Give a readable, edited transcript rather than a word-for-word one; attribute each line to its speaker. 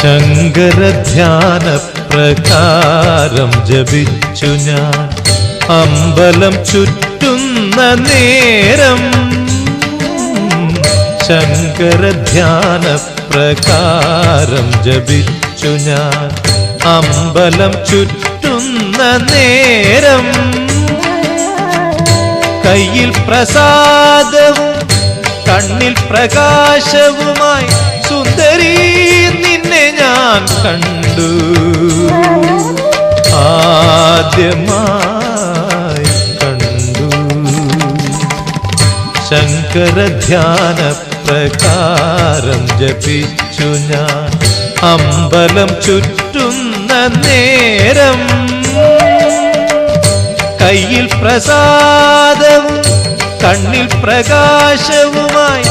Speaker 1: ശങ്കരധ്യാന പ്രകാരം ജപിച്ചു ഞാൻ അമ്പലം ചുറ്റുന്ന നേരം. ശങ്കരധ്യാന പ്രകാരം ജപിച്ചു ഞാൻ അമ്പലം ചുറ്റുന്ന നേരം. കയ്യിൽ പ്രസാദവും കണ്ണിൽ പ്രകാശവുമായി സുന്ദരി നിന്നെ ഞാൻ കണ്ടു. ആദ്യമായി കണ്ടു. ശങ്കരധ്യാന പ്രകാരം ജപിച്ചു ഞാൻ അമ്പലം ചുറ്റുന്ന നേരം. കയ്യിൽ പ്രസാദവും കണ്ണിൽ പ്രകാശവുമായി